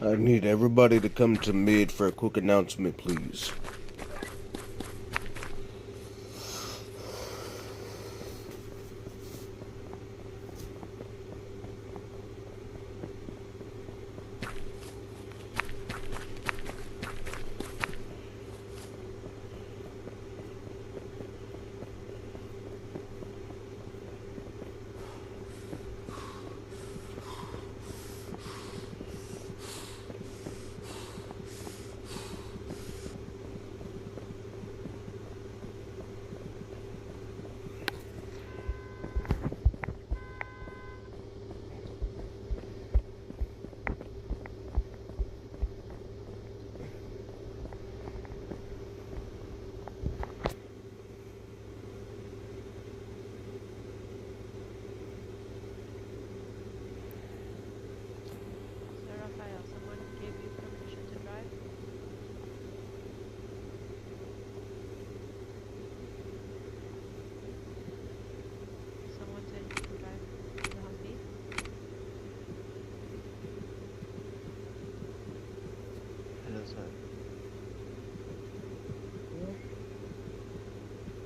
I need everybody to come to mid for a quick announcement, please.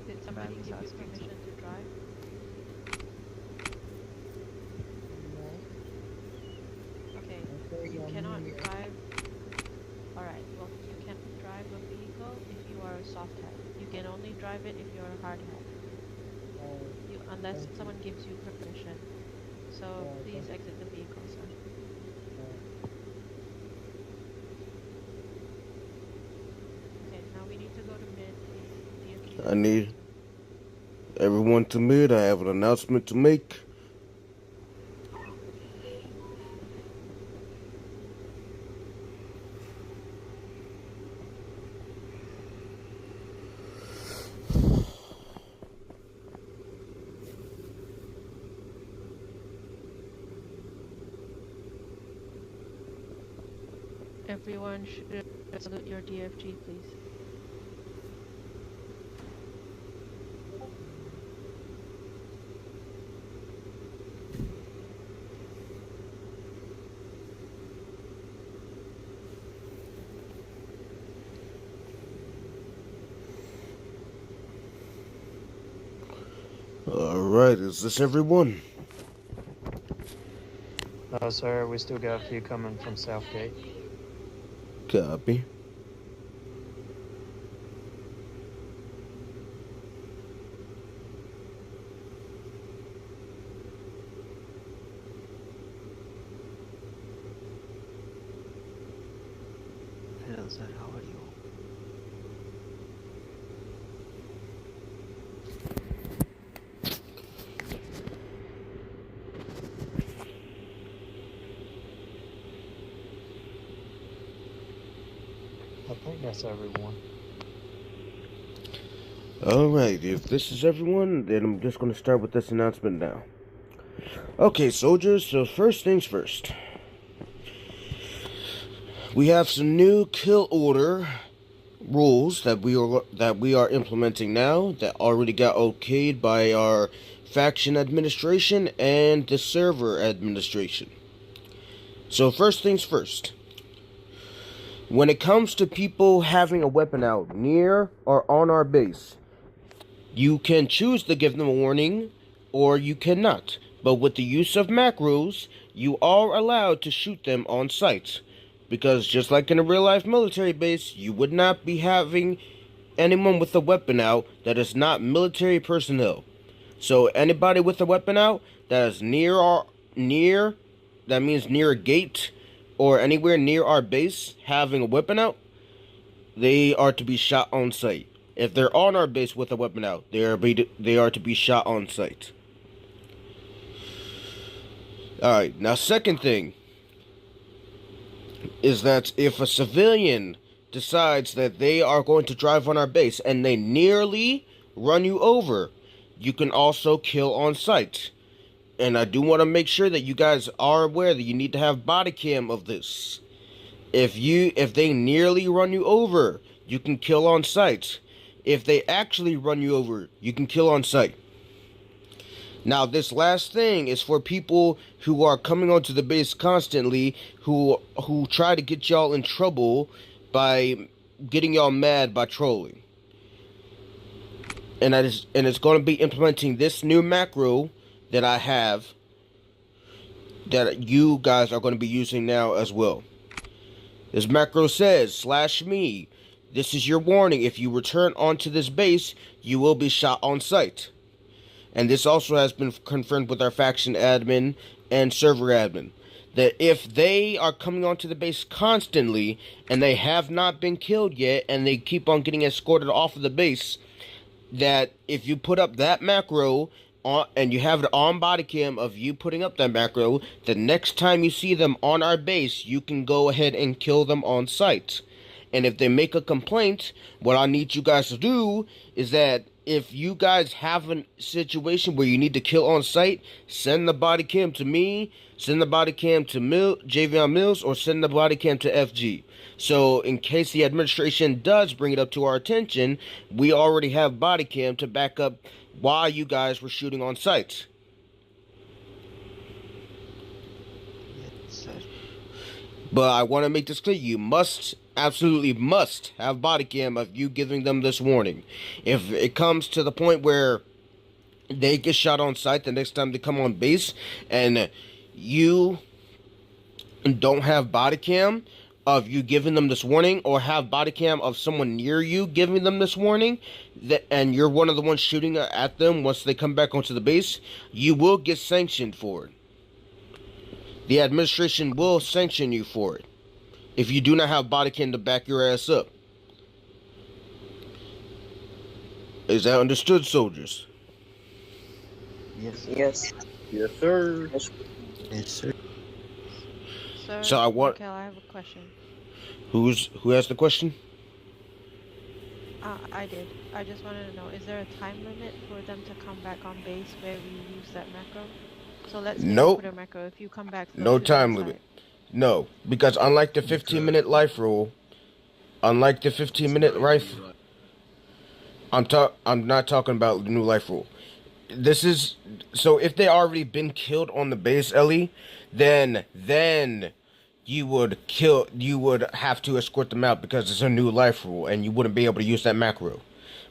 Did somebody give you permission to drive? Okay, you cannot drive. Alright, well, you can drive a vehicle if you are a soft head. You can only drive it if you're a hard head. Unless someone gives you permission. So please exit the vehicle, sir. Okay, now we need to go to mid, please. I need everyone to mid. I have an announcement to make. Everyone should salute your DFG, please. Alright, is this everyone? No, sir, we still got a few coming from Southgate. Copy. Hello sir, how are you? I think that's everyone. Alright, if this is everyone, then I'm just going to start with this announcement now. Okay, soldiers, so first things first. We have some new kill order rules that we are implementing now that already got okayed by our faction administration and the server administration. So first things first. When it comes to people having a weapon out near or on our base, you can choose to give them a warning or you cannot. But with the use of macros, you are allowed to shoot them on sight. Because just like in a real life military base, you would not be having anyone with a weapon out that is not military personnel. So anybody with a weapon out that is that means near a gate or anywhere near our base having a weapon out, they are to be shot on sight. If they're on our base with a weapon out, they are to be shot on sight. Alright, now second thing is that if a civilian decides that they are going to drive on our base and they nearly run you over, you can also kill on sight. And I do want to make sure that you guys are aware that you need to have body cam of this. If they nearly run you over, you can kill on sight. If they actually run you over, you can kill on sight. Now, this last thing is for people who are coming onto the base constantly, who try to get y'all in trouble by getting y'all mad by trolling. And it's going to be implementing this new macro that I have that you guys are going to be using now as well. This macro says, /me. This is your warning. If you return onto this base, you will be shot on sight. And this also has been confirmed with our faction admin and server admin, that if they are coming onto the base constantly and they have not been killed yet and they keep on getting escorted off of the base, that if you put up that macro on, and you have it on body cam of you putting up that macro, the next time you see them on our base, you can go ahead and kill them on sight. And if they make a complaint, what I need you guys to do is that if you guys have a situation where you need to kill on sight, send the body cam to me, send the body cam to Javion Mills, or send the body cam to FG. So in case the administration does bring it up to our attention, we already have body cam to back up why you guys were shooting on sight. Yes, sir. But I want to make this clear, you must, absolutely must, have body cam of you giving them this warning. If it comes to the point where they get shot on sight the next time they come on base, and you don't have body cam of you giving them this warning, or have body cam of someone near you giving them this warning, and you're one of the ones shooting at them once they come back onto the base, you will get sanctioned for it. The administration will sanction you for it if you do not have body cam to back your ass up. Is that understood, soldiers? Yes. Yes. Yes, sir. Yes, sir. Sir, So I want- Michael, I have a question. Who has the question? I did. I just wanted to know, is there a time limit for them to come back on base where we use that macro? So let's say Nope. put a macro. If you come back, No time limit. No, because unlike the 15-minute life rule, I'm not talking about the new life rule. This is so if they already been killed on the base, Ellie, then you would have to escort them out because it's a new life rule and you wouldn't be able to use that macro.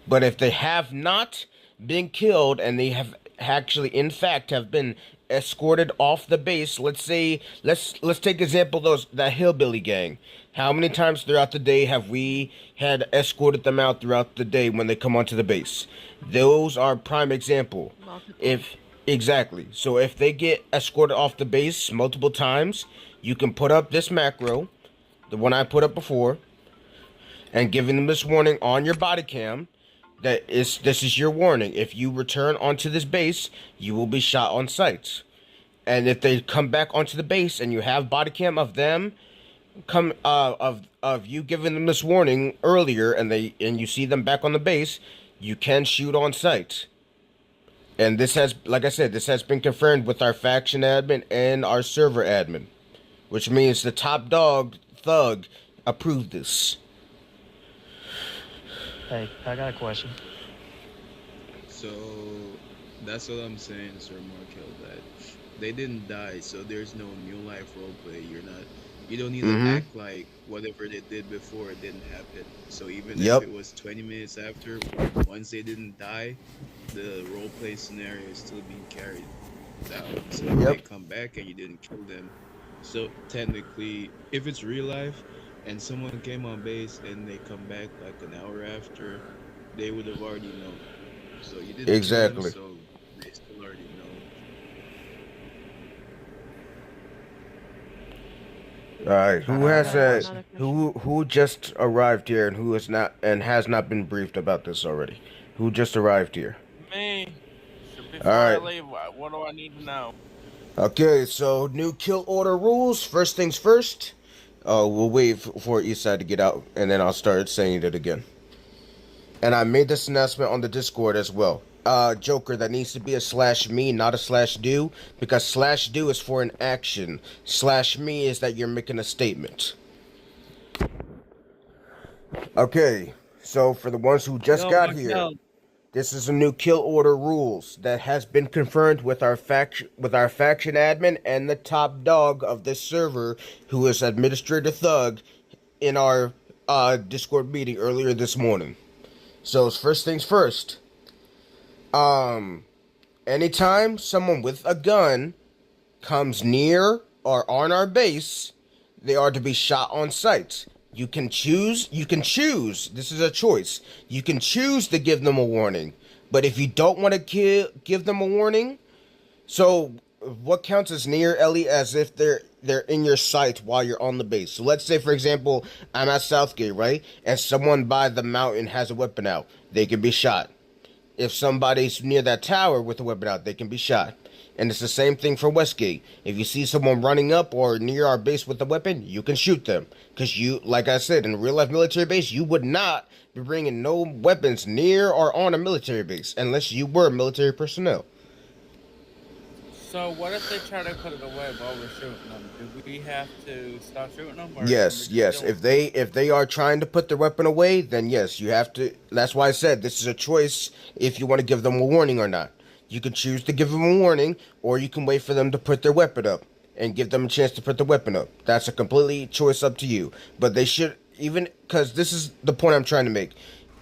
But if they have not been killed and they have actually in fact have been escorted off the base, let's take example that hillbilly gang. How many times throughout the day have we had escorted them out throughout the day when they come onto the base? Those are prime example. Exactly. So if they get escorted off the base multiple times, you can put up this macro, the one I put up before, and giving them this warning on your body cam. This is your warning. If you return onto this base, you will be shot on sight. And if they come back onto the base and you have body cam of them of you giving them this warning earlier, and you see them back on the base, you can shoot on sight. And this has, like I said, this has been confirmed with our faction admin and our server admin, which means the top dog thug approved this. Hey, I got a question. So that's what I'm saying, Sir Markel, that they didn't die, so there's no new life roleplay. You don't need to act like whatever they did before it didn't happen. So even if it was 20 minutes after, once they didn't die, the roleplay scenario is still being carried out. So if they come back and you didn't kill them, so technically, if it's real life and someone came on base and they come back like an hour after, they would have already known. So you didn't Exactly. kill them, so they still already know. All right, who just arrived here and who is not and has not been briefed about this already? Who just arrived here? Me. So before All right. I leave, what do I need to know? Okay, so new kill order rules. First things first. We'll wait for Eastside to get out, and then I'll start saying it again. And I made this announcement on the Discord as well. Joker, that needs to be a /me, not a /do, because /do is for an action. /me is that you're making a statement. Okay, so for the ones who just got here, This is a new kill order rules that has been confirmed with our faction admin and the top dog of this server, who is Administrator Thug, in our Discord meeting earlier this morning. So first things first. Anytime someone with a gun comes near or on our base, they are to be shot on sight. You can choose, this is a choice. You can choose to give them a warning. But if you don't want to give them a warning, so what counts as near, Ellie, as if they're in your sight while you're on the base. So let's say, for example, I'm at Southgate, right? And someone by the mountain has a weapon out. They can be shot. If somebody's near that tower with a weapon out, they can be shot. And it's the same thing for Westgate. If you see someone running up or near our base with a weapon, you can shoot them. Because you, like I said, in a real-life military base, you would not be bringing no weapons near or on a military base unless you were military personnel. So what if they try to put it away while we're shooting them? Do we have to stop shooting them? Or Yes. If they are trying to put their weapon away, then yes, you have to. That's why I said this is a choice if you want to give them a warning or not. You can choose to give them a warning, or you can wait for them to put their weapon up and give them a chance to put their weapon up. That's a completely choice up to you. But they should, even because this is the point I'm trying to make.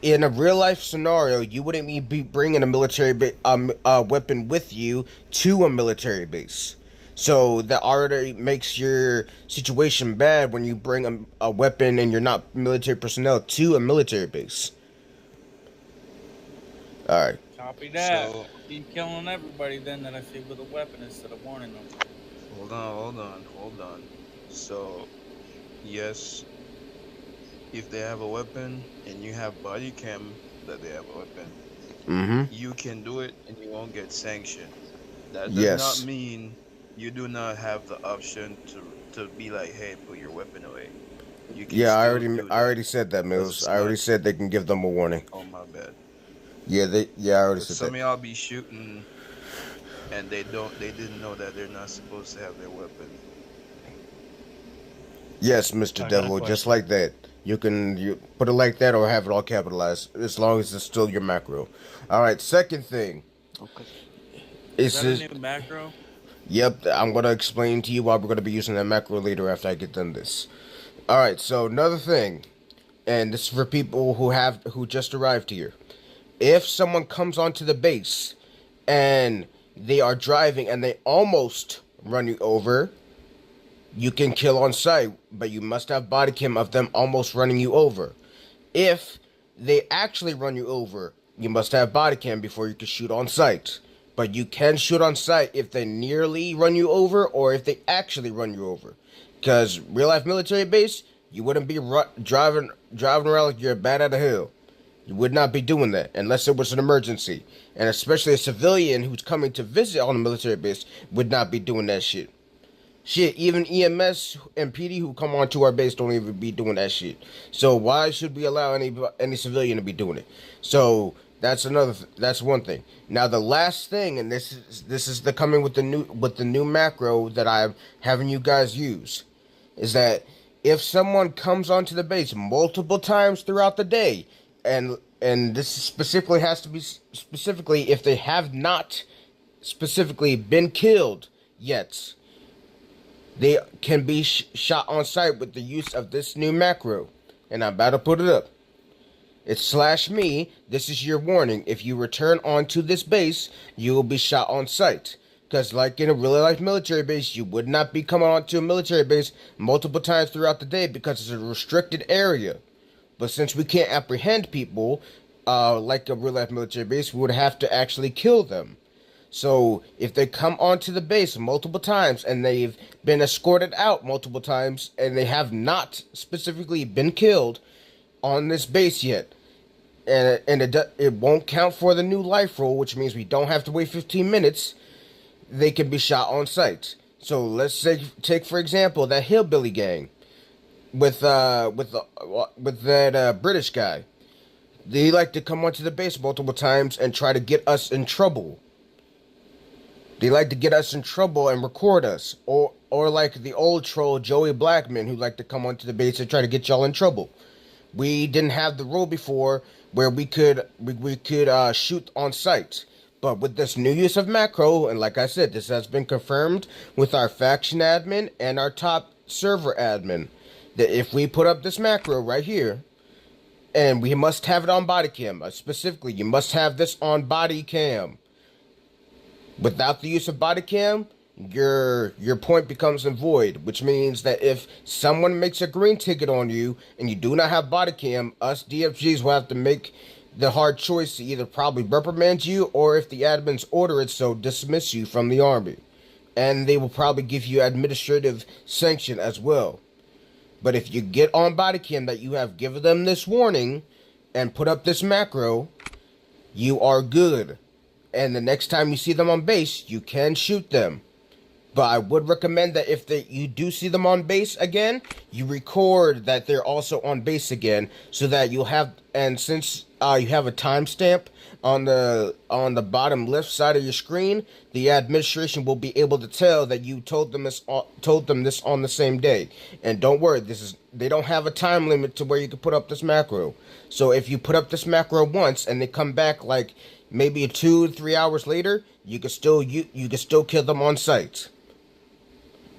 In a real life scenario, you wouldn't be bringing a military weapon with you to a military base. So that already makes your situation bad when you bring a weapon and you're not military personnel to a military base. All right. Copy that. So- Keep killing everybody then that I see with a weapon instead of warning them. Hold on. So, yes, if they have a weapon and you have body cam that they have a weapon, you can do it and you won't get sanctioned. That does not mean you do not have the option to be like, hey, put your weapon away. You can I still already said that, Mills. I already said they can give them a warning. Oh, my bad. I already said that. Some of y'all be shooting and they didn't know that they're not supposed to have their weapon. Yes, Mr. Devil, just like that. You put it like that or have it all capitalized, as long as it's still your macro. All right, second thing. Okay. Is that a new macro? Yep, I'm going to explain to you why we're going to be using that macro later after I get done this. All right, so another thing, and this is for people who just arrived here. If someone comes onto the base and they are driving and they almost run you over, you can kill on sight, but you must have body cam of them almost running you over. If they actually run you over, you must have body cam before you can shoot on sight. But you can shoot on sight if they nearly run you over or if they actually run you over. Because real life military base, you wouldn't be driving around like you're bad at a hill. You would not be doing that unless it was an emergency. And especially a civilian who's coming to visit on a military base would not be doing that shit. Shit, even EMS and PD who come onto our base don't even be doing that shit. So why should we allow any civilian to be doing it? So that's one thing. Now the last thing, and this is the coming with the new macro that I'm having you guys use, is that if someone comes onto the base multiple times throughout the day, and this specifically has to be specifically if they have not specifically been killed yet, they can be shot on sight with the use of this new macro. And I'm about to put it up. It's /me. This is your warning. If you return onto this base, you will be shot on sight. Because like in a real life military base, you would not be coming onto a military base multiple times throughout the day because it's a restricted area. But since we can't apprehend people, like a real life military base, we would have to actually kill them. So if they come onto the base multiple times and they've been escorted out multiple times and they have not specifically been killed on this base yet, and it won't count for the new life rule, which means we don't have to wait 15 minutes, they can be shot on sight. So let's say, take for example that hillbilly gang with that British guy. They like to come onto the base multiple times and try to get us in trouble. They like to get us in trouble and record us. Or like the old troll Joey Blackman, who like to come onto the base and try to get y'all in trouble. We didn't have the rule before where we could shoot on sight. But with this new use of macro, and like I said, this has been confirmed with our faction admin and our top server admin, that if we put up this macro right here, and we must have it on body cam, specifically, you must have this on body cam. Without the use of body cam, your point becomes void, which means that if someone makes a green ticket on you and you do not have body cam, us DFGs will have to make the hard choice to either probably reprimand you, or if the admins order it so, dismiss you from the army. And they will probably give you administrative sanction as well. But if you get on body cam that you have given them this warning and put up this macro, you are good. And the next time you see them on base, you can shoot them. But I would recommend that if you do see them on base again, you record that they're also on base again, so that you'll have, and since you have a timestamp on the bottom left side of your screen, the administration will be able to tell that you told them this on the same day. And don't worry, they don't have a time limit to where you can put up this macro. So if you put up this macro once and they come back like maybe 2 to 3 hours later, you can still kill them on sight.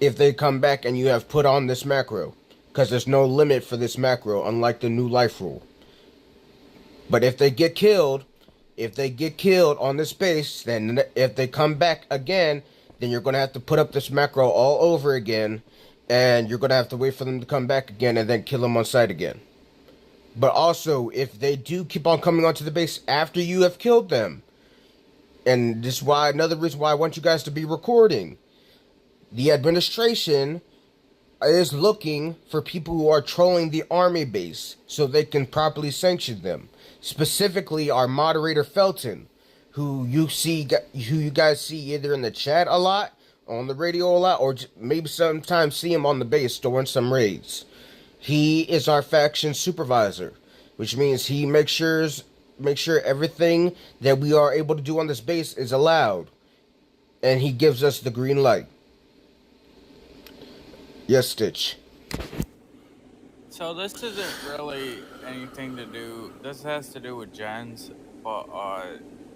If they come back and you have put on this macro, because there's no limit for this macro, unlike the new life rule. But if they get killed on this base, then if they come back again, then you're going to have to put up this macro all over again, and you're going to have to wait for them to come back again and then kill them on sight again. But also, if they do keep on coming onto the base after you have killed them, and this is why, another reason why I want you guys to be recording, the administration is looking for people who are trolling the army base so they can properly sanction them. Specifically, our moderator Felton, who you guys see either in the chat a lot, on the radio a lot, or maybe sometimes see him on the base during some raids. He is our faction supervisor, which means he makes sure everything that we are able to do on this base is allowed, and he gives us the green light. Yes, Stitch. So this isn't really anything to do. This has to do with gens, but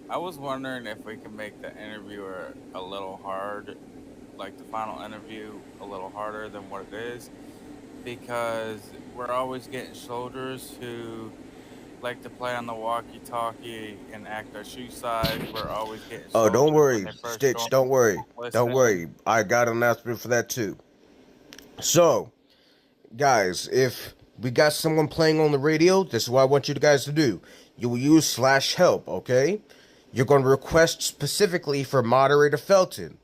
I was wondering if we could make the interviewer a little hard, like the final interview, a little harder than what it is, because we're always getting soldiers who like to play on the walkie-talkie and act our shoe size. We're always getting. Oh, don't worry, Stitch. Don't worry. Don't worry. I got an announcement for that too. So, guys, if we got someone playing on the radio, this is what I want you guys to do. You will use /help, okay? You're going to request specifically for moderator Felton.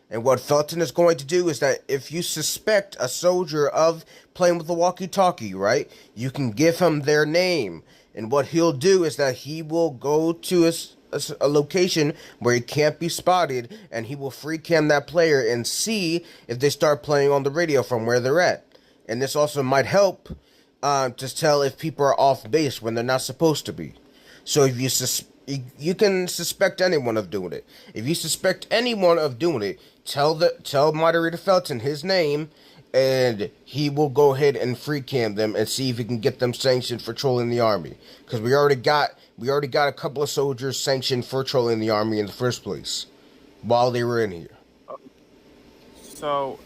And what Felton is going to do is that if you suspect a soldier of playing with the walkie-talkie, right, you can give him their name. And what he'll do is that he will go to a location where he can't be spotted, and he will free cam that player and see if they start playing on the radio from where they're at. And this also might help to tell if people are off base when they're not supposed to be. So if you can suspect anyone of doing it. If you suspect anyone of doing it, tell moderator Felton his name, and he will go ahead and free cam them and see if he can get them sanctioned for trolling the army. Because we already got a couple of soldiers sanctioned for trolling the army in the first place while they were in here. So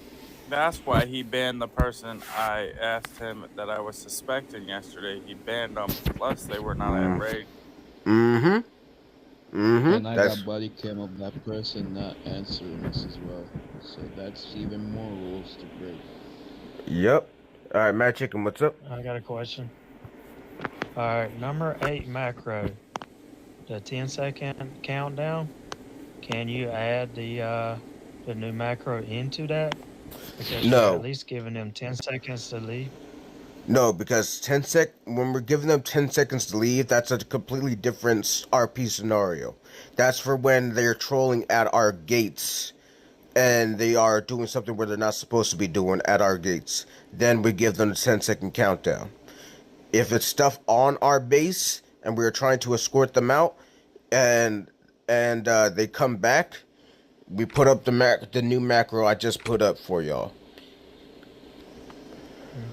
that's why he banned the person I asked him that I was suspecting yesterday. He banned them. Plus, they were not at raid. And I got body cam of that person not answering us as well. So that's even more rules to break. Yep. All right, Matt Chicken, what's up? I got a question. Alright, number 8 macro. The 10-second countdown. Can you add the new macro into that? Because No. you're at least giving them 10 seconds to leave. No, because when we're giving them 10 seconds to leave, that's a completely different RP scenario. That's for when they're trolling at our gates and they are doing something where they're not supposed to be doing at our gates. Then we give them the 10-second countdown. If it's stuff on our base and we're trying to escort them out and they come back, we put up the new macro I just put up for y'all.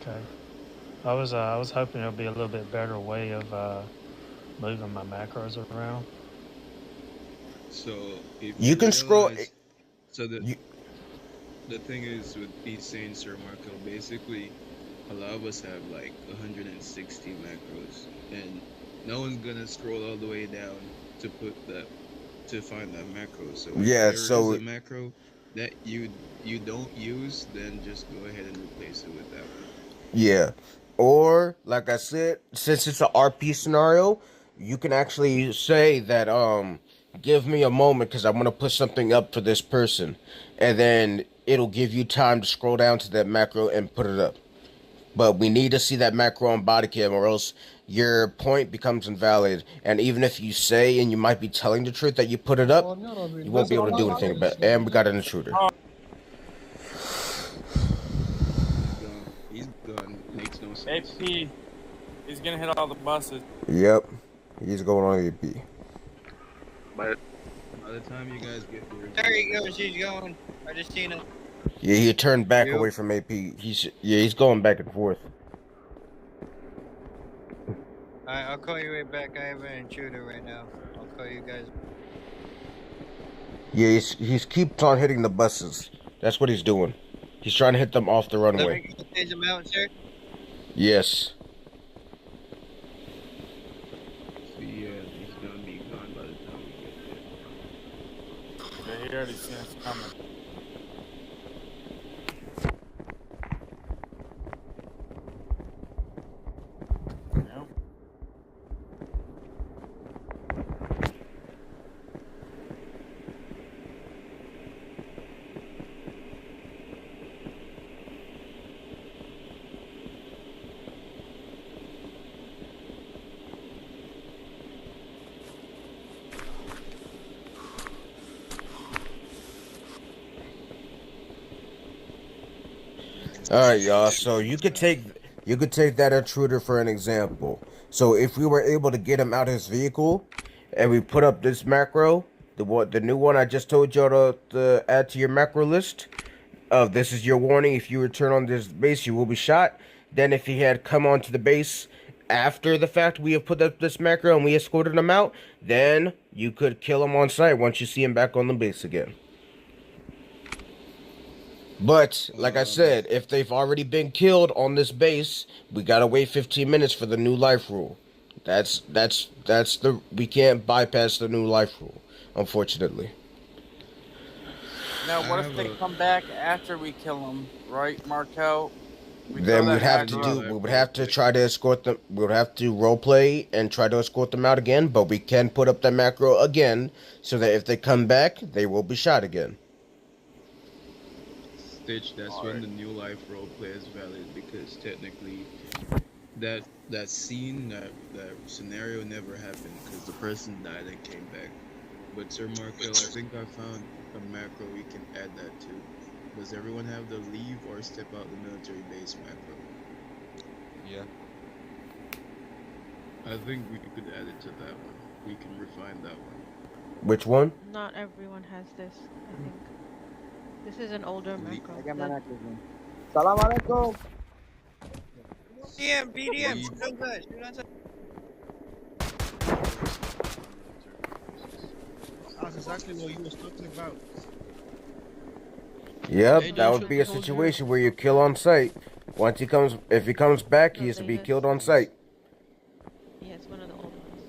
Okay. I was hoping there'll be a little bit better way of moving my macros around. So if You you can scroll. realize, so You, the thing is with these saying, Sir Marco, basically a lot of us have like 160 macros, and no one's gonna scroll all the way down to put that to find that macro. So if yeah. there is So a macro that you don't use, then just go ahead and replace it with that one. yeah. Or like I said, since it's an RP scenario, you can actually say that give me a moment because I'm gonna put something up for this person, and then it'll give you time to scroll down to that macro and put it up. But we need to see that macro on body cam, or else your point becomes invalid. And even if you say and you might be telling the truth that you put it up, you won't be able to do anything about it. And we got an intruder. He's gone. He's gone. Makes no sense. AP, he's gonna hit all the buses. Yep, he's going on AP. By the time you guys get there, There he goes. He's going. I just seen him. Yeah, he turned back Yep. away from AP. He's going back and forth. Alright, I'll call you right back. I have an intruder right now. I'll call you guys. Yeah, he's keeps on hitting the buses. That's what he's doing. He's trying to hit them off the Let runway. me stage him out, sir. Yes. so yeah, he's gonna be gone by the time we get there. Yeah, he already seen us coming. Yep. All right, y'all. So you could take that intruder for an example. So if we were able to get him out of his vehicle, and we put up this macro, the new one I just told y'all to add to your macro list. This is your warning. If you return on this base, you will be shot. Then if he had come onto the base after the fact we have put up this macro and we escorted him out, then you could kill him on sight once you see him back on the base again. But like I said, if they've already been killed on this base, we gotta wait 15 minutes for the new life rule. That's we can't bypass the new life rule, unfortunately. Now, what if they come back after we kill them, right, Markel? Then we would have to try to escort them. We would have to roleplay and try to escort them out again. But we can put up the macro again, so that if they come back, they will be shot again. Stitch, that's when the new life roleplay is valid, because technically that scene, that scenario never happened because the person died and came back. But Sir Markel, I think I found a macro we can add that to. Does everyone have the leave or step out the military base macro? Yeah. I think we could add it to that one. We can refine that one. Which one? Not everyone has this, I think. This is an older macro. Salam alaikum. BDM, shoot on sight, shoot on sight. That's exactly what you was talking about. Yep, that would be a situation where you kill on sight. If he comes back, he is to be killed on sight. Yeah, it's one of the old ones.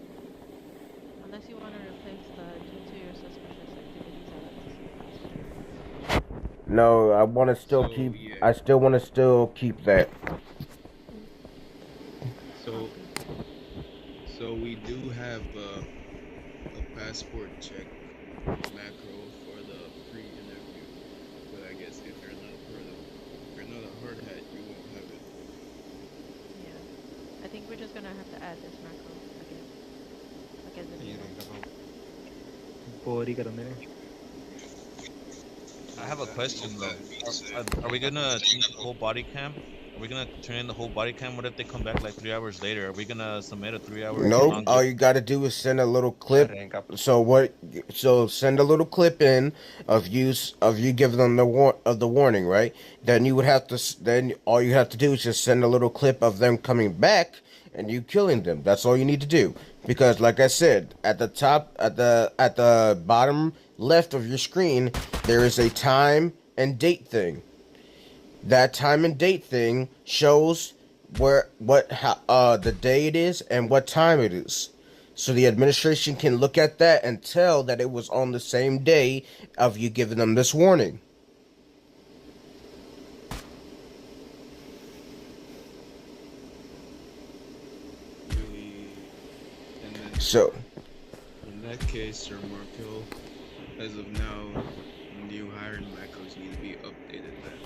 Unless you want to replace the due to your suspicious activities. No, I want to still keep. Yeah. I still want to keep that. So we do have a passport check macro for the pre-interview, but I guess if you're not a hard hat, you won't have it. Yeah. I think we're just gonna have to add this macro again. Like as a new one. I have a question though. Are we gonna do full body cam we gonna turn in the whole body cam? What if they come back like 3 hours later? Are we gonna submit a 3 hour Nope. long All video? you got to do is send a little clip. So what? So send a little clip in of you giving them the warning, right? Then you would have to. Then all you have to do is just send a little clip of them coming back and you killing them. That's all you need to do. Because, like I said, at the top, at the bottom left of your screen, there is a time and date thing. That time and date thing shows the day it is and what time it is, so the administration can look at that and tell that it was on the same day of you giving them this warning. Really, and then So in that case, Sir Markel, as of now, new hiring macros need to be updated then.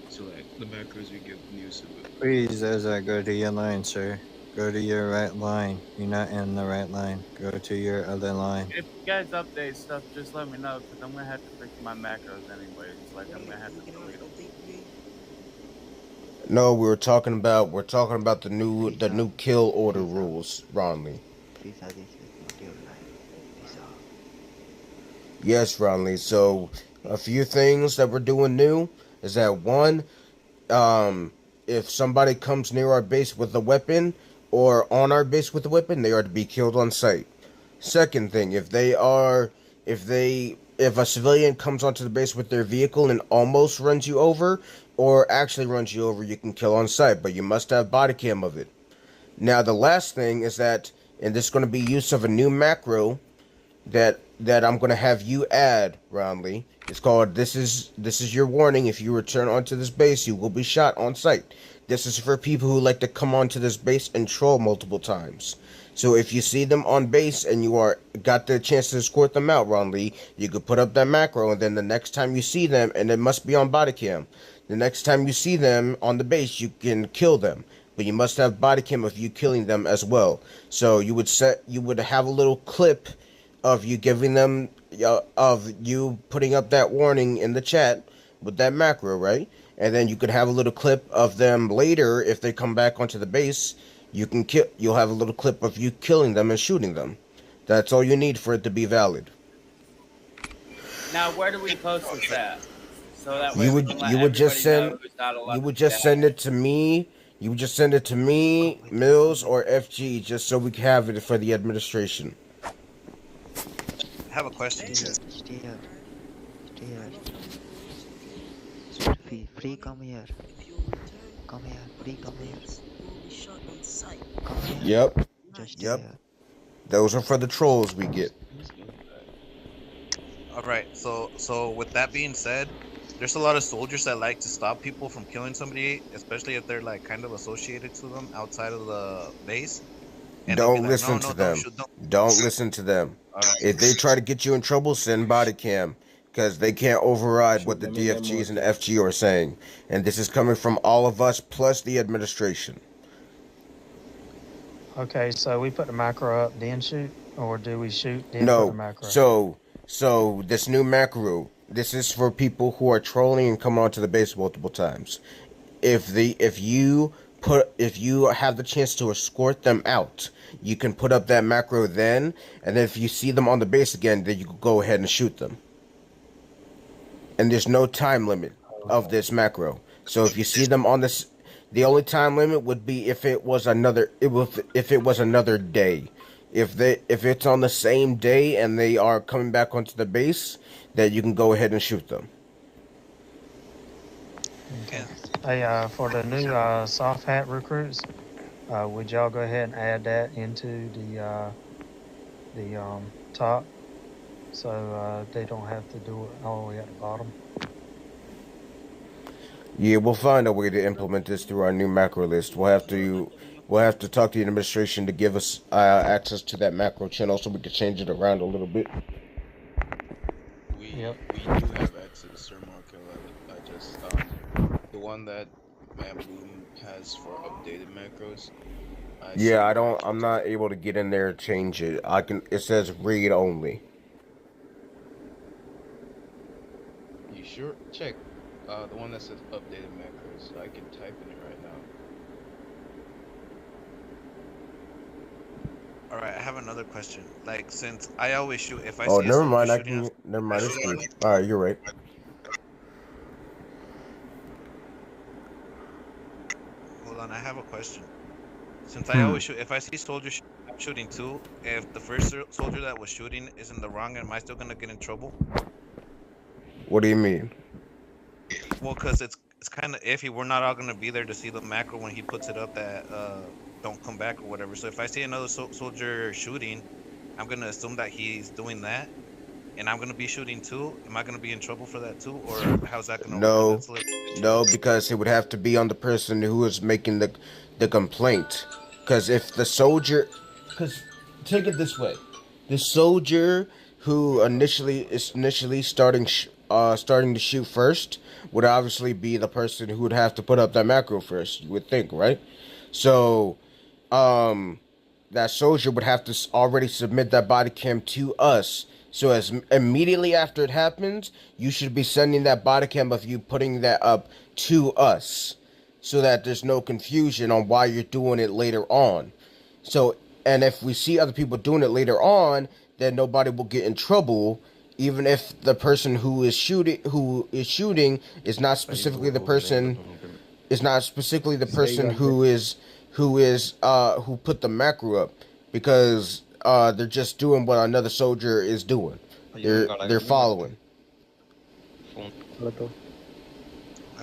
So like the macros we give new civilians. Please, go to your line, sir. Go to your right line. You're not in the right line. Go to your other line. If you guys update stuff, just let me know because I'm gonna have to fix my macros anyways. Like I'm gonna have to delete them. no, we're talking about the new kill order rules, Ronley. Yes, Ronley. So a few things that we're doing new is that one, if somebody comes near our base with a weapon or on our base with a weapon, they are to be killed on sight. Second thing, if a civilian comes onto the base with their vehicle and almost runs you over or actually runs you over, you can kill on sight, but you must have body cam of it. Now the last thing is that, and this is going to be use of a new macro that I'm going to have you add, Roundley. It's called this is your warning. If you return onto this base, you will be shot on sight. This is for people who like to come onto this base and troll multiple times. So if you see them on base and you got the chance to escort them out, Roundley, you could put up that macro, and then the next time you see them, and it must be on body cam, the next time you see them on the base, you can kill them. But you must have body cam of you killing them as well. So you would have a little clip of you giving them of you putting up that warning in the chat with that macro, right? And then you could have a little clip of them later if they come back onto the base. You'll have a little clip of you killing them and shooting them. That's all you need for it to be valid. Now, where do we post this at? So that way You we would can let you would just everybody send know who's not allowed you to would do just that. send it to me. You would just send it to me, Mills, or FG, just so we can have it for the administration. I have a question. Stay here. Free, come here. Come here. Free, come here. Come here. Yep. Just Yep. here. Those are for the trolls we get. All right. So with that being said, there's a lot of soldiers that like to stop people from killing somebody, especially if they're like kind of associated to them outside of the base. And they'll be Don't like, listen no, to no, them. don't shoot, don't. Don't listen to them. All right. If they try to get you in trouble, send body cam. Because they can't override what the DFGs and the FG are saying. And this is coming from all of us plus the administration. Okay, so we put the macro up, then shoot, or do we shoot then put the No. macro? So this new macro, this is for people who are trolling and come onto the base multiple times. If you have the chance to escort them out, you can put up that macro then, and if you see them on the base again, then you can go ahead and shoot them. And there's no time limit of this macro. So if you see them on this, the only time limit would be if it was another day. If it's on the same day and they are coming back onto the base, then you can go ahead and shoot them. Okay. Hey, for the new soft hat recruits, would y'all go ahead and add that into the top, so they don't have to do it all the way at the bottom? Yeah, we'll find a way to implement this through our new macro list. We'll have to talk to the administration to give us access to that macro channel so we can change it around a little bit. We do have access, Sir Markel. I just the one that Boom has for updated macros. I'm not able to get in there and change it. It says read only. You sure? Check. The one that says updated macros. I can type in it right now. All right, I have another question. Like, since I always shoot, if I Oh, see a never soldier mind. I shooting, can. Never mind. It's good. shoot. All right, you're right. Hold on, I have a question. Since I Hmm. always shoot, if I see soldiers shooting too, if the first soldier that was shooting is in the wrong, am I still gonna get in trouble? What do you mean? Well, cause it's kind of iffy. We're not all gonna be there to see the macro when he puts it up that don't come back or whatever. So if I see another soldier shooting, I'm gonna assume that he's doing that, and I'm gonna be shooting too. Am I gonna be in trouble for that too, or how's that gonna work? 'Cause No, that's a little bit no, tricky. because it would have to be on the person who is making the complaint. Because if the soldier, because take it this way, the soldier who initially starting to shoot first would obviously be the person who would have to put up that macro first. You would think, right? So, um, that soldier would have to already submit that body cam to us. So as immediately after it happens, you should be sending that body cam of you putting that up to us, so that there's no confusion on why you're doing it later on. So, and if we see other people doing it later on, then nobody will get in trouble, even if the person who is shooting is not specifically the person who put the macro up, because they're just doing what another soldier is doing. They're following. All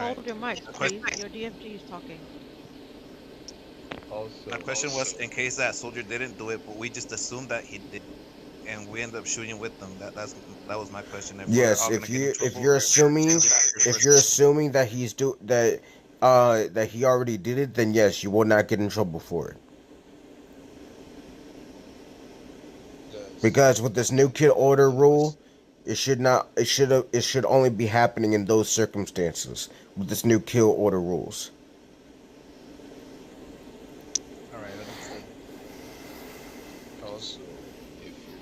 right. Hold your mics, Question. please. Your DFG is talking. My question was, in case that soldier didn't do it, but we just assumed that he did, and we end up shooting with them. That was my question. If we're Yes, all gonna get in if trouble, you're or assuming first that that he already did it, then yes, you will not get in trouble for it. Because with this new kill order rule, it should only be happening in those circumstances with this new kill order rules. All right, understood. Also, if you're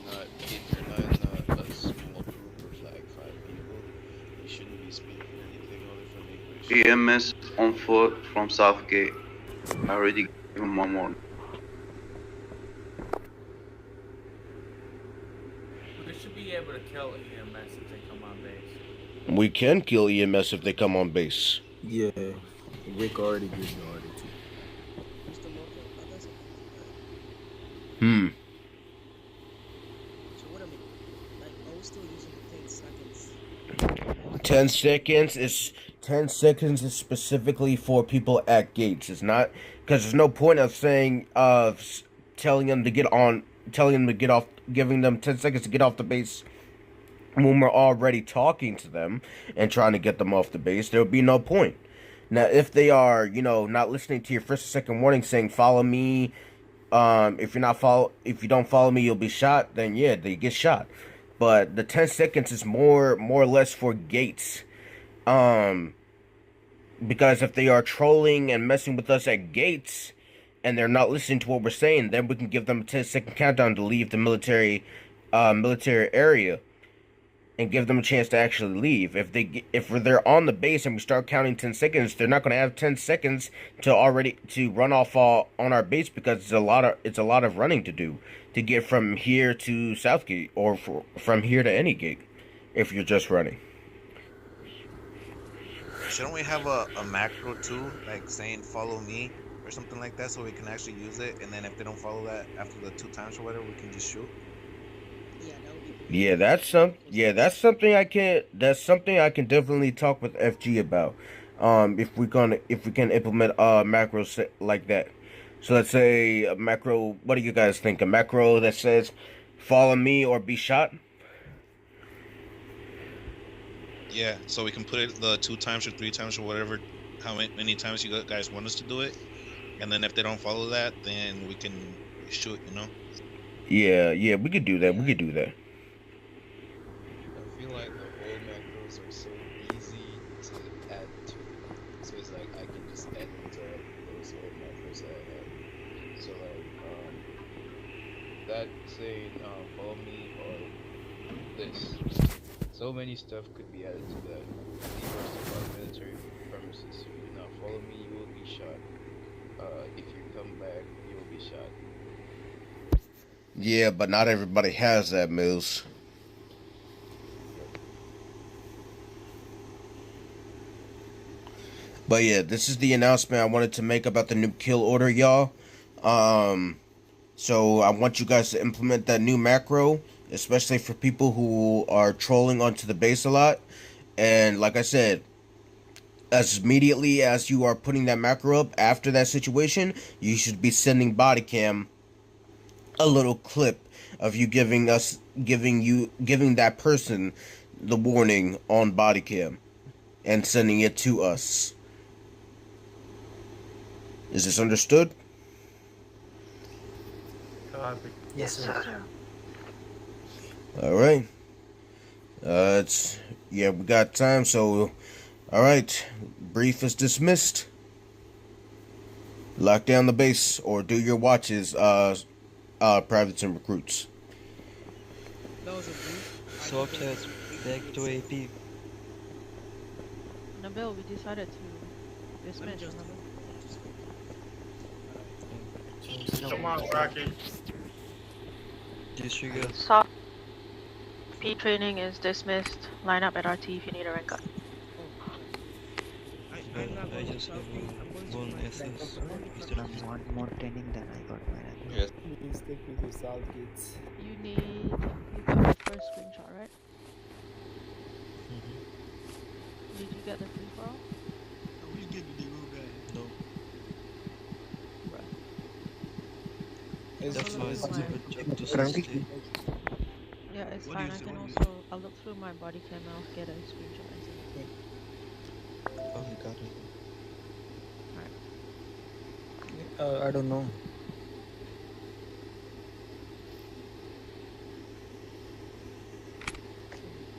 not in a small group of like 5 people, you shouldn't be speaking anything other from English. EMS on foot from Southgate. I already gave him one more. We should be able to kill EMS if they come on base. We can kill EMS if they come on base. Yeah, Rick already gave the order too. Hmm. So what I mean, like, are we still using the 10 seconds? 10 seconds is specifically for people at gates. It's not, because there's no point of saying telling them to get off, giving them 10 seconds to get off the base when we're already talking to them and trying to get them off the base. There would be no point. Now, if they are, not listening to your first or second warning saying follow me, if you don't follow me, you'll be shot, then yeah, they get shot. But the 10 seconds is more or less for gates. Because if they are trolling and messing with us at gates and they're not listening to what we're saying, then we can give them a 10-second countdown to leave the military area and give them a chance to actually leave. If they're on the base and we start counting 10 seconds, they're not going to have 10 seconds to run off on our base, because it's a lot of running to do to get from here to Southgate, or from here to any gate if you're just running. Shouldn't we have a macro too, like saying follow me or something like that, so we can actually use it, and then if they don't follow that after the 2 times or whatever, we can just shoot? Yeah, that's something I can definitely talk with FG about. If we can implement macros like that. So let's say a macro. What do you guys think? A macro that says follow me or be shot? Yeah, so we can put it the 2 times or 3 times or whatever, how many times you guys want us to do it, and then if they don't follow that, then we can shoot. Yeah, we could do that. We could do that. I feel like the old macros are so easy to add to. So it's like I can just add them to those old macros that I had. So like that saying follow me or this. So So many stuff could be added to that. Leave us of our military premises. If you do not follow me, you will be shot. If you come back, you will be shot. Yeah, but not everybody has that, Mills. But yeah, this is the announcement I wanted to make about the new kill order, y'all. So I want you guys to implement that new macro, especially for people who are trolling onto the base a lot. And like I said, as immediately as you are putting that macro up after that situation, you should be sending body cam a little clip of you giving that person the warning on body cam and sending it to us. Is this understood? Copy. Yes, sir. All right. It's yeah, we got time, so all right. Brief is dismissed. Lock down the base or do your watches, privates and recruits. That was a brief. Soft has back to AP. Nabil, we decided to dismiss. Nabil. Come on, Rocky. Disregard. Soft P training is dismissed. Line up at RT if you need a rank up. I'm not I going to just have South Gate. I'm going to one my SS. Because Still have one more training than I got my rank. Yes. Please take me to Southgate. You got the first screenshot, right? Did you get the free for all? we get the new guy. No. Right. That's why I Fine. check to stay. Yeah, it's What fine. do I you can say? also I'll look through my body cam and I'll get a screenshot and send it. Oh, you got it. Alright. I don't know.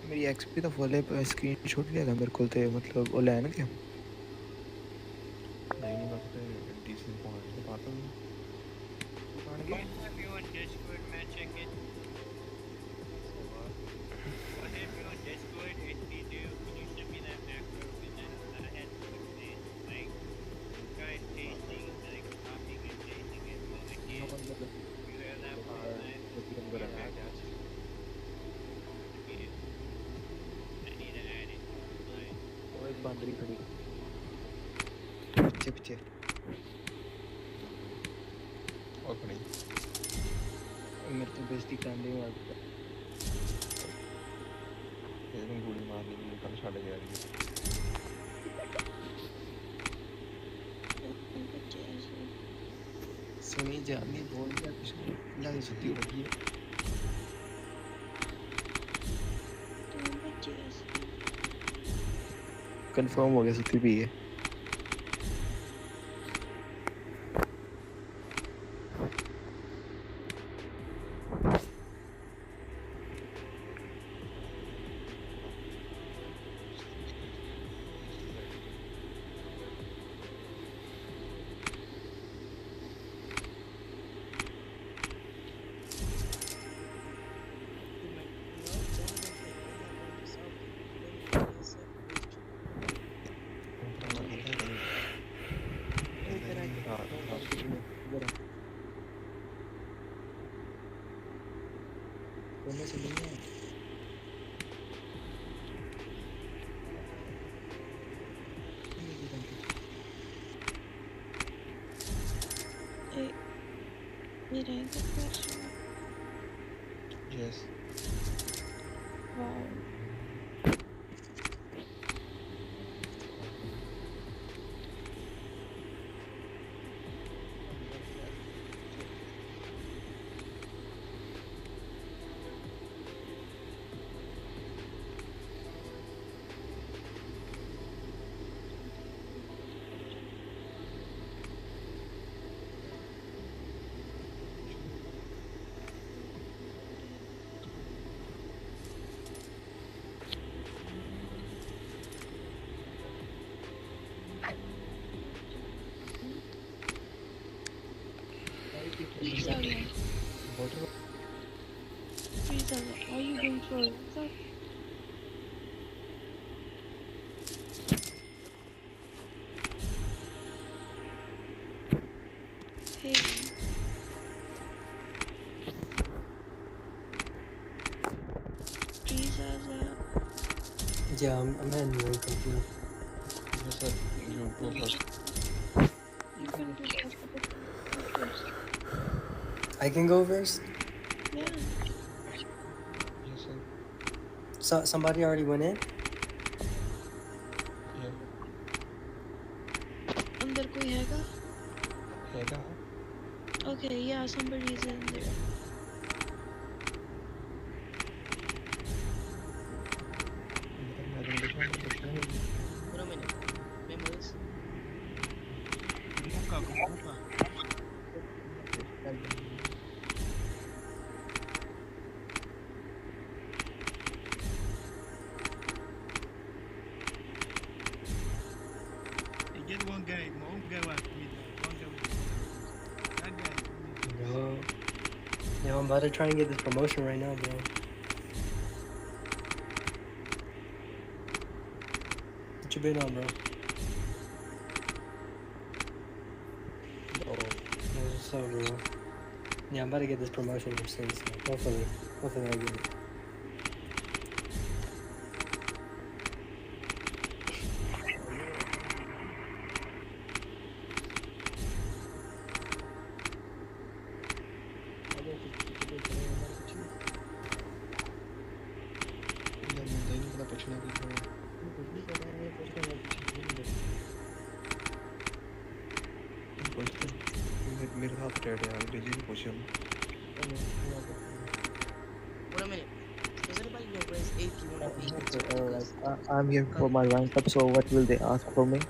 मेरी XP तो full है screenshot लिया था मेरे को तो मतलब वो लाया ना क्या नहीं पता डीसी पॉइंट से पाता हूँ बांदरी खड़ी पीछे पीछे और खड़ी मेरे तो बेइज्जती करने में आता ये तुम गोली मारने के लिए कल छाड़ गया सुनी जानी बोल दिया कुछ लगी सुती होगी है कंफर्म हो गया सुती भी है Did I get question? Yes. Wow. Frieza, are you going for a rank up? Hey. Please, Azad. Yeah, I'm heading away from here. Yes, sir. You go first. You can do that, but go first. I can go first? Yeah. Yes, sir. So somebody already went in? Yeah. अंदर कोई हैगा? हैगा? Okay, yeah, somebody's in there. अंदर मैं तो देखना अंदर कुछ नहीं है। 1 minute. Members. Muka, muka. Get one guy was with one guy with that guy. Yo, I'm about to try and get this promotion right now, bro. What you been on, bro? What's up, bro? Yeah, I'm about to get this promotion soon, so hopefully I get it. यार मुझे नहीं पता पूछना भी था। मेरे हाथ red है अंग्रेजी में पूछे हम। 1 minute. Does anybody know where's AP1 and AP2? I'm here for my rank up, so what will they ask for me?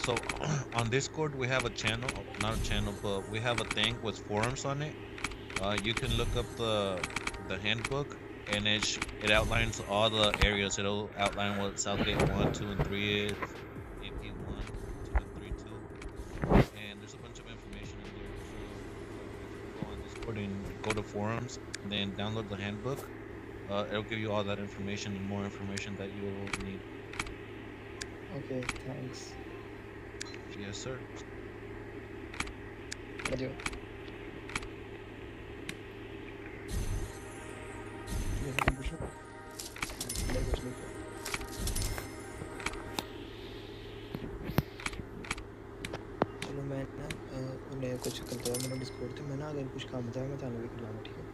So on Discord we have a channel, not a channel, but we have a thing with forums on it. You can look up the handbook, and it outlines all the areas. It'll outline what Southgate 1, 2, and 3 is, AP 1, 2, and 3 too, and there's a bunch of information in there. So if you go on Discord and go to forums, and then download the handbook, it'll give you all that information and more information that you will need. Okay, thanks. Yes, sir. आजो। ये सब पूछो। मैं कुछ नहीं किया। चलो मैं ना उन्हें कुछ करता हूँ मैंने डिस्कॉर्ड पे मैं ना अगर कुछ काम था मैं थाने भी खिलाऊँ ठीक है।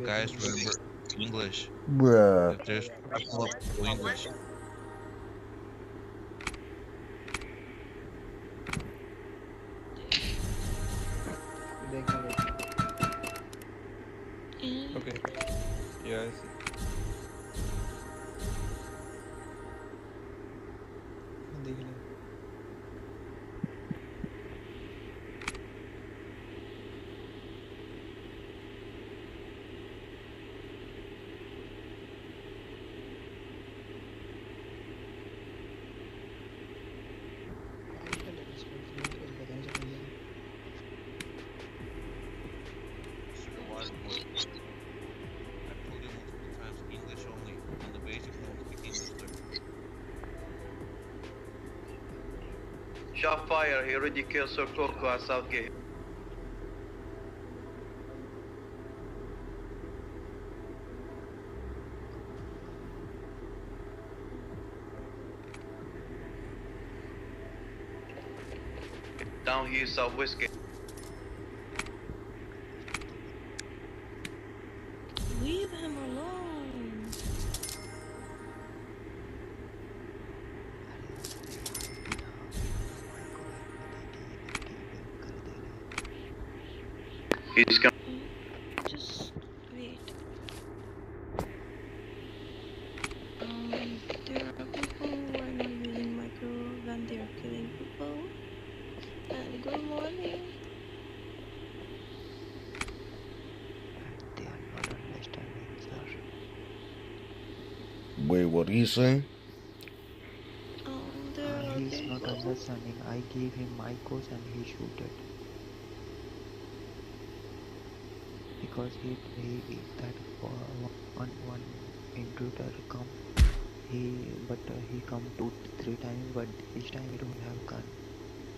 Guys, remember English. Bruh. If there's trouble, English. Okay. Yeah, I see. देख ले। Shot fire, he already killed Sir Coco at Southgate. Down here, Southwest Gate. Leave him alone. He's coming. Just wait. There are people who are not using micro when they are killing people. And good morning. They are not understanding, sir. Wait, what are you saying? There are He's not people. understanding. I gave him my course and he shooted. because he that one intruder come but he come 2 3 times, but this time he don't have gun.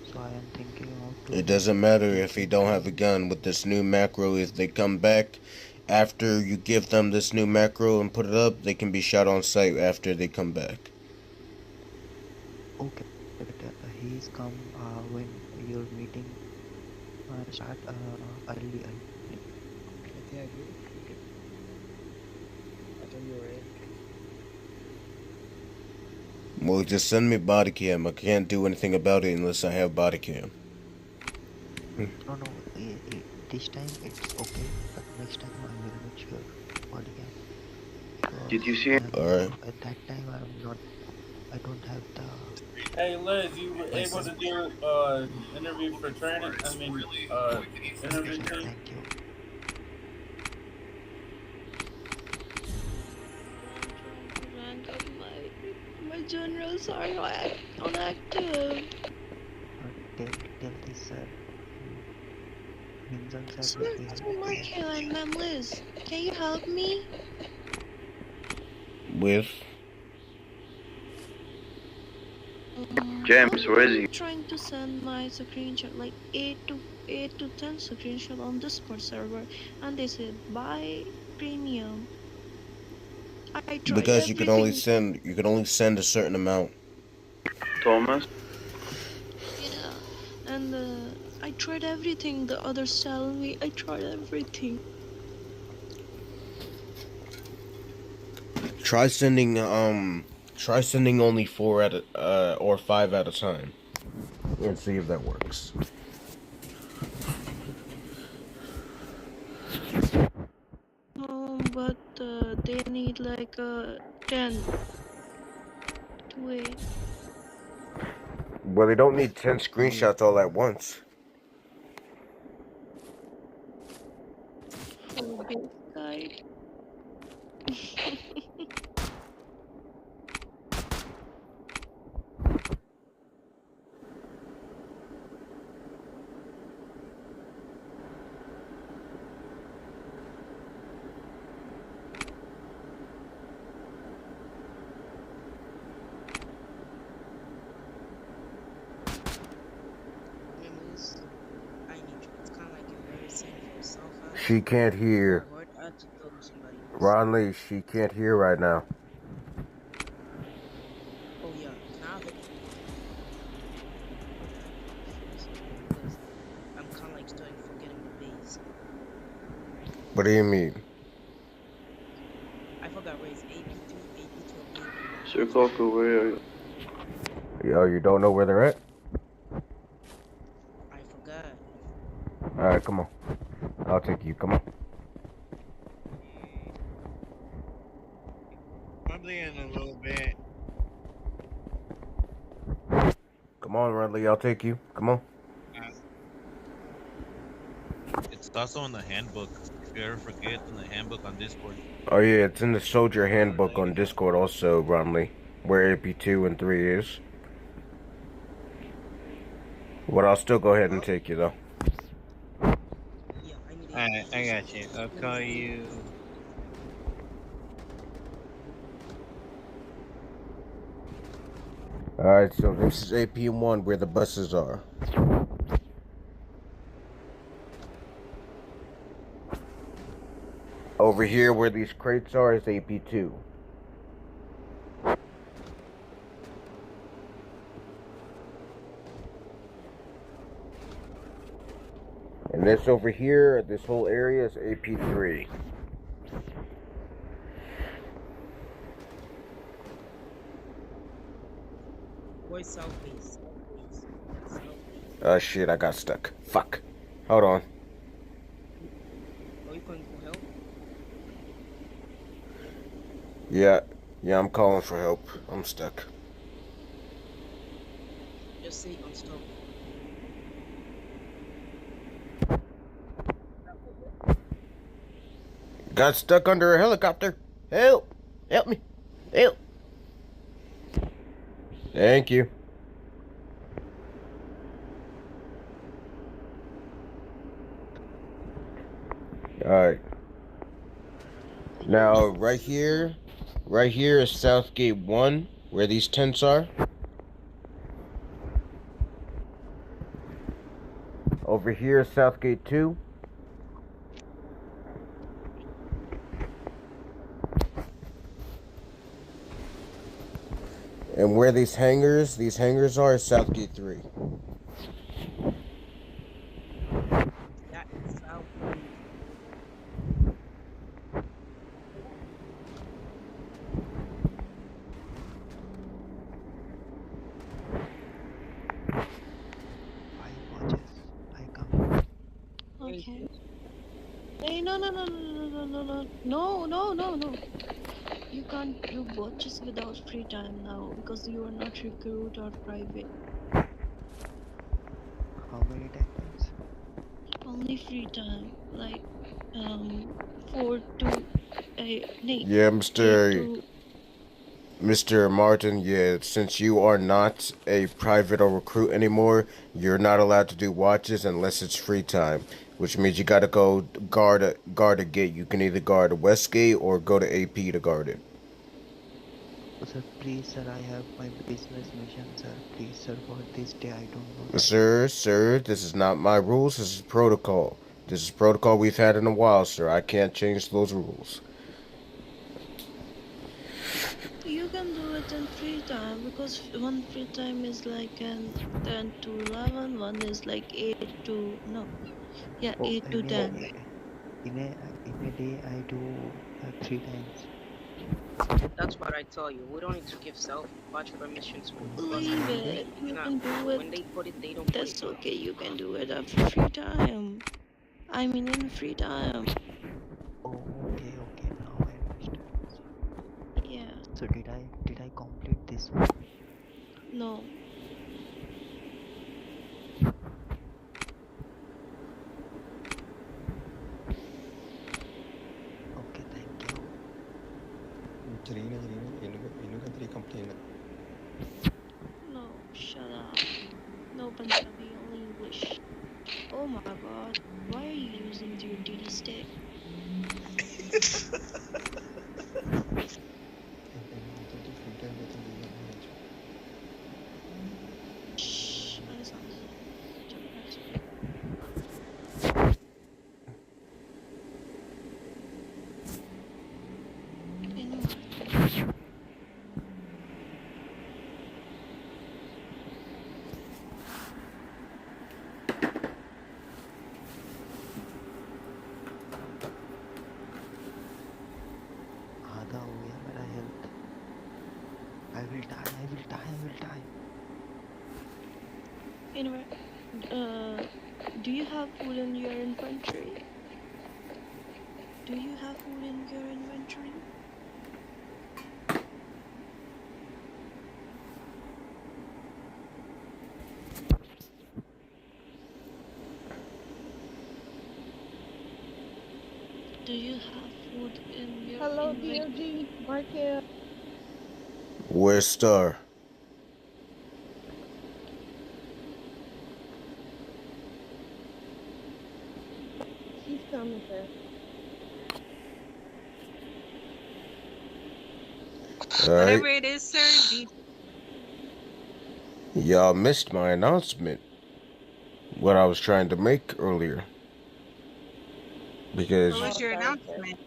So I am thinking how It to doesn't matter take if he him don't have a clean. gun with this new macro. If they come back after you give them this new macro and put it up, they can be shot on sight after they come back. Okay, but he's come when your meeting start early. I think I agree. Okay. I thought you were in. Well, just send me body cam. I can't do anything about it unless I have body cam. No, this time it's okay, but next time I'm very much sure body cam Did because you see I him? am Alright. at that time I don't have the Hey Liz, you were able weapon. to do interview for training? I mean, Okay, interview sir. team. Thank you. I'm trying to rank up my generals are not inactive. Tell this sir. Minzang sir Sir, will be helping me. Markel and Ma'am Liz, can you help me? With? James, where is he? I'm trying to send my screenshot like 8 to 10 screenshot on Discord server, and they said buy premium. I tried Because you everything. can only send a certain amount. Thomas? Yeah, and I tried everything. The others tell me I tried everything. Try sending only 4 at a or 5 at a time. And see if that works. But they need like 10 to 8. Well, they don't need 10 screenshots all at once. For base guide. Memories. I need you. It's kind of like embarrassing for yourself. She can't hear. Or I had to tell somebody else. Ron Lee, she can't hear right now. Oh yeah, can I have it? Because I'm kind of like starting forgetting the base. What do you mean? I forgot where it's AP2, AP12, AP1. Sir Coco, where are you? Yo, you don't know where they're at? I forgot. Alright, come on. I'll take you. Come on. Probably in a little bit. Come on, Ron Lee. I'll take you. Come on. It's also in the handbook. If you ever forget, it's in the handbook on Discord. Oh yeah, it's in the soldier handbook on Discord also, Ron Lee, where AP2 and 3 is. But I'll still go ahead and take you though. Yeah, I need Alright, I got you. I'll call you. Alright, so this is AP1 where the buses are. Over here where these crates are is AP2. And this over here, this whole area is AP3. Where's South Base? South Base. Oh shit, I got stuck. Fuck. Hold on. Are you calling for help? Yeah, I'm calling for help. I'm stuck. Just say unstop. Got stuck under a helicopter. Help! Help me! Help! Thank you. Alright. Now, right here is Southgate 1, where these tents are. Over here is Southgate 2. And where these hangars are is Southgate 3. That is Southgate. Okay. Hey, no, no, no, no, no, no, no, no, no, no, no. You can't do watches without free time now because you are not recruit or private. How many times? Only free time, like 4 to 8, Yeah, 8 to Mr. Martin, yeah, since you are not a private or recruit anymore, you're not allowed to do watches unless it's free time, which means you gotta go guard a gate. You can either guard a west gate or go to AP to guard it. Sir, please, sir, I have my business mission, sir. Please, sir, for this day, I don't know that. Sir, this is not my rules, this is protocol. This is protocol we've had in a while, sir. I can't change those rules. you can do it in free time because one free time is like an 10 to 11, one is like 8 to no, yeah, Oh, 8 to 10. In a day, I do 3 times. That's what I tell you. We don't need to give self-watch permissions to Leave it. You can do it. When they put it, they don't put it. That's okay. You can do it after free time. I mean, in free time. Oh, okay, now I understand. Yeah. So did I complete this one? No. Okay, thank you. No, shut up. No Punjabi, only English. Oh my god. Why are you using your DD stick? Shh, आधा हो गया मेरा health. I will die. Anyway, do you have food in your inventory? Do you have food in your inventory? Do you have food in your Hello, inventory? DOG. Markel. Where's Star? She's coming, sir. Alright. Whatever it is, sir. Y'all missed my announcement. What I was trying to make earlier. Because What was your announcement?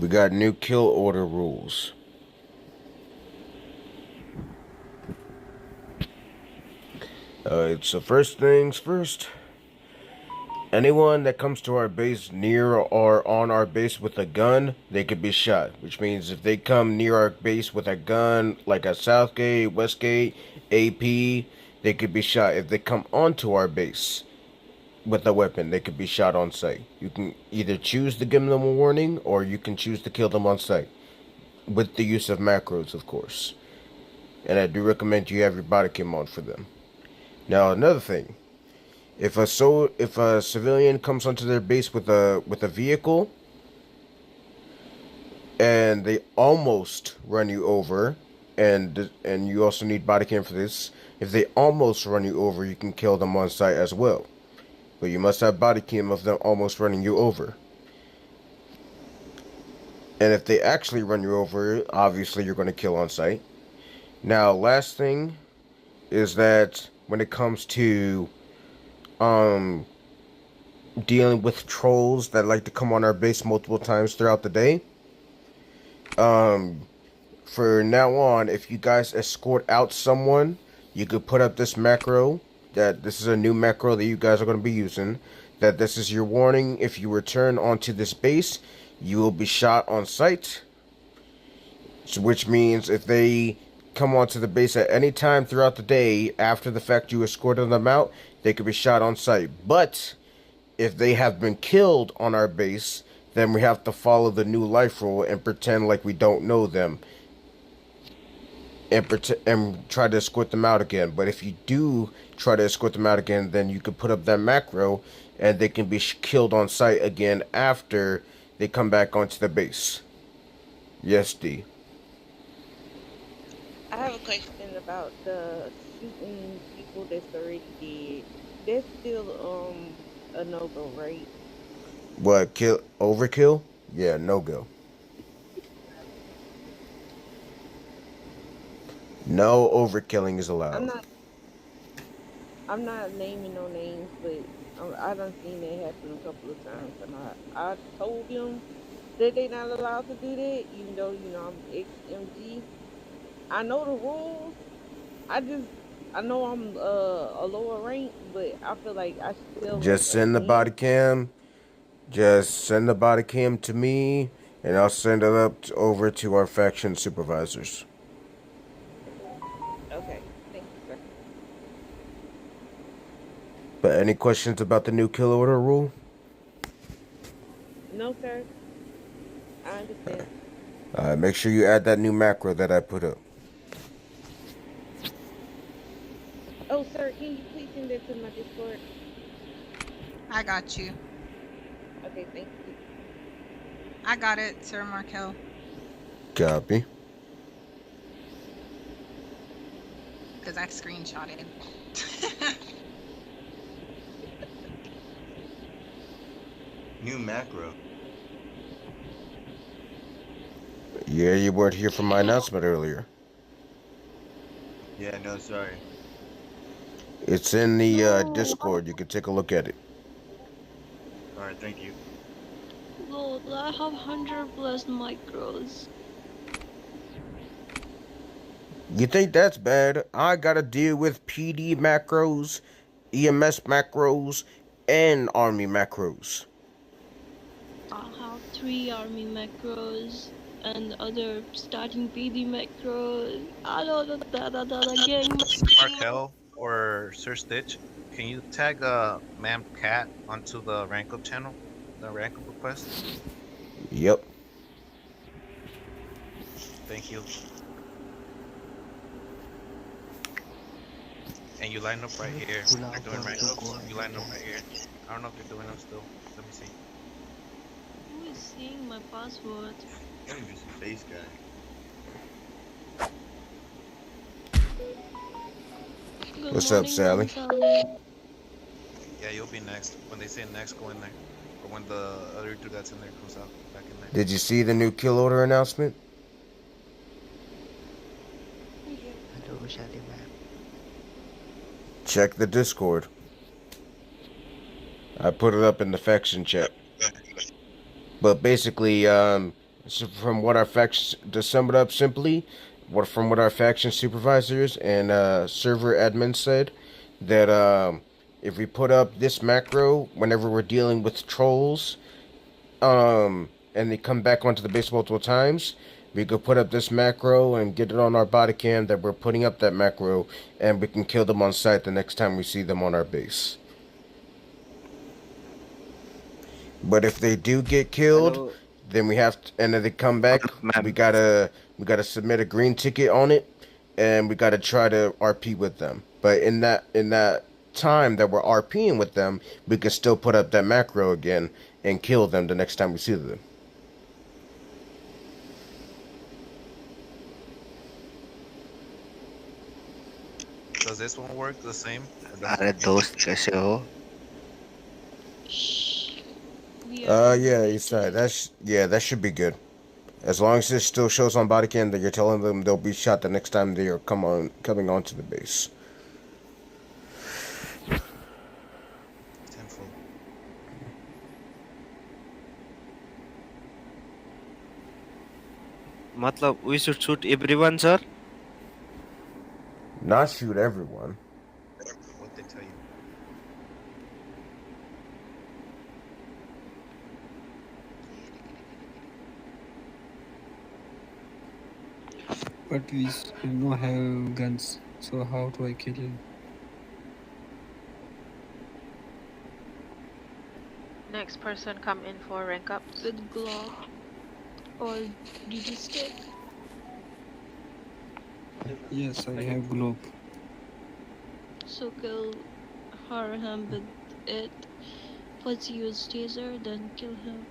we got new kill order rules. So first things first. Anyone that comes to our base near or on our base with a gun, they could be shot. Which means if they come near our base with a gun, like at Southgate, Westgate, AP, they could be shot. If they come onto our base with a weapon, they could be shot on sight. You can either choose to give them a warning, or you can choose to kill them on sight. With the use of macros, of course. And I do recommend you have your body cam on for them. Now, another thing. If a civilian comes onto their base with a vehicle and they almost run you over, and you also need body cam for this. If they almost run you over, you can kill them on sight as well. But you must have body cam of them almost running you over. And if they actually run you over, obviously you're going to kill on sight. Now, last thing is that when it comes to um dealing with trolls that like to come on our base multiple times throughout the day, um for now on, if you guys escort out someone, you could put up this macro, that this is a new macro that you guys are going to be using, that this is your warning: if you return onto this base, you will be shot on sight. So, which means if they come onto the base at any time throughout the day after the fact you escorted them out, they could be shot on sight. But if they have been killed on our base, then we have to follow the new life rule and pretend like we don't know them, and try to escort them out again. But if you do try to escort them out again, then you can put up that macro and they can be killed on sight again after they come back onto the base. Yes, D. I have a question about the shooting people that's already dead. That's still a no go, right? What, kill overkill? Yeah, no go. No overkilling is I'm allowed. not I'm not naming no names, but I done seen that happen a couple of times, and I told them that they not allowed to do that, even though I'm XMG. I know the rules. I just I know I'm a lower rank, but I feel like I should tell them Just send the body again. cam. Just send the body cam to me, and I'll send it over to our faction supervisors. Okay, thank you, sir. But any questions about the new kill order rule? No, sir. I understand. Make sure you add that new macro that I put up. Oh, sir, can you please send that to my Discord? I got you. Okay, thank you. I got it, Sir Markel. Copy. Because I screenshotted. New macro. Yeah, you weren't here for my announcement earlier. Yeah, no, sorry. It's in the No, Discord. You can take a look at it. Alright, thank you. Lord, I have 100 plus micros. You think that's bad? I gotta deal with PD macros, EMS macros, and Army macros. I have 3 army macros and other starting PD macros. I don't know that gang. Sir Markel or Sir Stitch, can you tag Ma'am Cat onto the rank up channel, the rank up request? Yep. Thank you. And you line up right here. They're doing rank ups. You line up right here. I don't know if they're doing them still. Let me see. Who is seeing my password? I'm just a face guy. Good What's up, morning, Sally? Yeah, you'll be next. When they say next, go in there. Or when the other dude that's in there comes out, back in there. Did you see the new kill order announcement? Hello, Shally ma'am. Check the Discord. I put it up in the faction chat. But basically, so from what our faction, to sum it up simply, from what our faction supervisors and server admins said, that if we put up this macro whenever we're dealing with trolls, and they come back onto the base multiple times, we could put up this macro and get it on our body cam that we're putting up that macro, and we can kill them on sight the next time we see them on our base. But if they do get killed, Hello. then we have to, and then they come back, we gotta submit a green ticket on it, and we gotta try to RP with them. But in that time that we're RPing with them, we can still put up that macro again and kill them the next time we see them. Does this one work the same? अरे दोस्त कैसे हो? Yeah, Isai, that should be good. As long as it still shows on body cam that you're telling them they'll be shot the next time they are coming onto the base. 10-4. Matlab, we should shoot everyone, sir? Not shoot everyone. What they tell you? But we don't have guns, so how do I kill him? Next person come in for rank ups. With Glock or DD stick. Yes, I have globe. So kill him with it. First use taser, then kill him.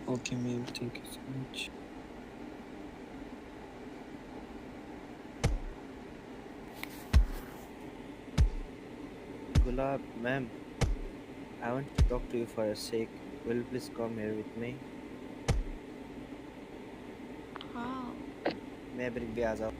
Okay, ma'am. Thank you so much. Gulab, ma'am, I want to talk to you for a sec. Will you please come here with me? How? मैं brick भी आ जाऊँ